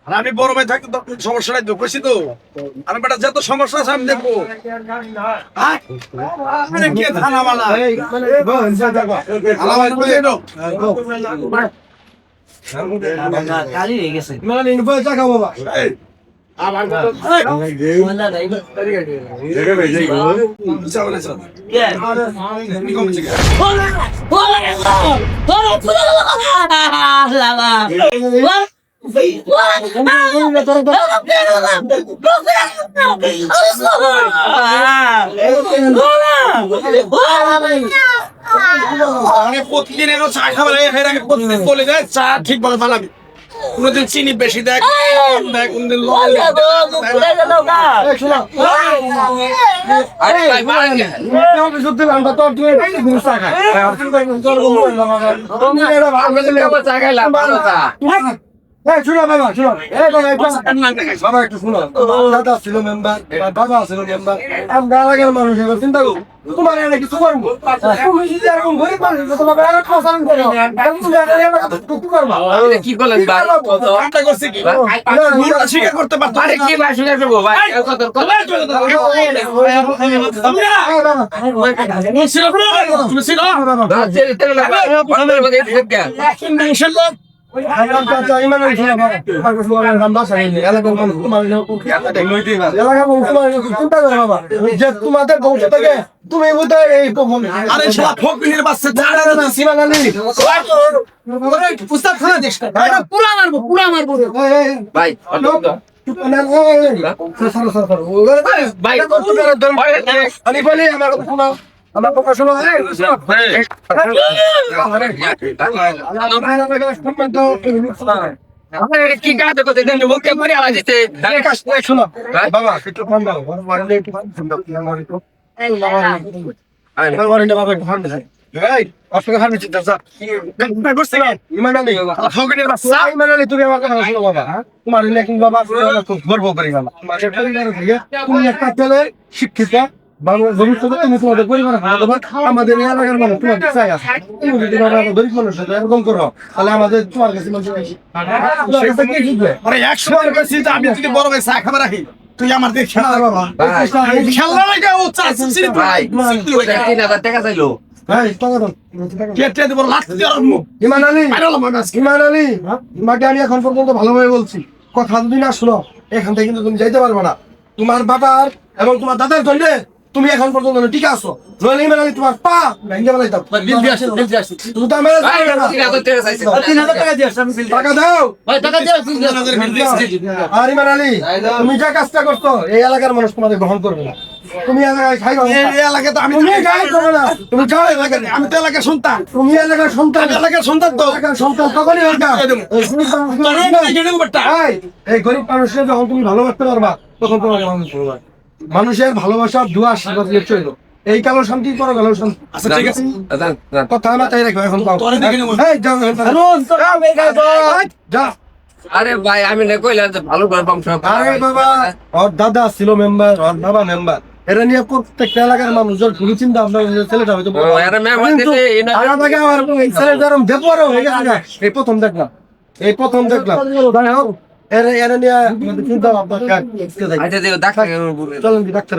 আমি বড় ভাই থাকতে তো সমস্যাটা দেখছি তো আমি বেটা যত সমস্যা আছে আমি দেখবো প্রতিদিন এনো চা খাবার আমি প্রতিদিন বলে যায় চা ঠিক ভাবে বানাবি কোনদিন চিনি বেশি দেখ কোনদিন শুনো বাবা শুনো বাবা একটু শুনো দাদা ছিল মেম্বার বাবা ছিল মেম্বার আমরা এলাকার মানুষ এবার চিন্তা করো তোমার এলাকা কিছু করবো তুমি যদি এরকম গরিব মানুষ তোমার এলাকা খাওয়ান করো তুমি করবা কি বলেন ভাই আমরা করছি কি স্বীকার করতে পারতো আরে কি ভাই স্বীকার করবো ভাই কত তুমি ছিল তোমাদের বংশ থেকে তুমি এই আরে শালা ফকিরের বাচ্চা পুরা মারবো ভাই ভাই আমি বলি আমার প্রকাশনা কি কাজ করতে মুখে মরে আওয়াজ দিতে শোনো বাবা একটু ফোন দাও একটু ফোন দাও বাবা একটু ফোন দাও অসুবিধা হবে চিন্তা তুমি আমার কথা শোনো বাবা তোমার বাবা খুব গর্ব করি বাবা তুমি একটা ছেলে শিক্ষিত ভবিষ্যতে তুমি তোমাদের পরিবার আমাদের এলাকার মানুষ তোমার চাই আছে তুমি যদি গরিব মানুষ এরকম করো তাহলে আমাদের তোমার কাছে মানুষ আমি যদি বড় ভাই চা খাবার রাখি তুই আমার দিয়ে খেলা বাবা খেলা লাগে ও চা ভাই 3000 টাকা চাইলো তোমাকে আমি এখন পর্যন্ত ভালোভাবে বলছি কথা যদি না শুনো এখান থেকে কিন্তু তুমি যাইতে পারবে না তোমার বাবার এবং তোমার দাদার জন্য তুমি এখন পর্যন্ত ঠিক আছো নইলে মানে তোমার পা ভেঙে ফেলাইতাম টাকা দাও আর ইমান আলী তুমি যা কাজটা করছো এই এলাকার মানুষ তোমাদের গ্রহণ করবে না তুমি এলাকায় খাইবা এই এলাকাতে আমি তুমি যাও এলাকায় আমি তো এলাকার সন্তান তুমি এলাকার সন্তান এলাকার সন্তান তো এলাকার সন্তান তখনই এই গরিব মানুষের যখন তুমি ভালোবাসতে পারবা তখন তোমাকে মানুষ করবা মানুষের ভালোবাসা দুয়া আশীর্বাদ দিয়ে চললো এই কালো শান্তি পর কালো শান্তি কথা মাথায় রাখবে এখন আরে ভাই আমি না কইলাম যে ভালো করে বংশ আরে বাবা ওর দাদা ছিল মেম্বার ওর বাবা মেম্বার এরা নিয়ে প্রত্যেকটা এলাকার মানুষজন খুবই চিন্তা ভাবনা ছেলেটা হয়তো এই প্রথম দেখলাম এরা নিয়ে চিন্তা ভাবনা চলেন কি ডাক্তার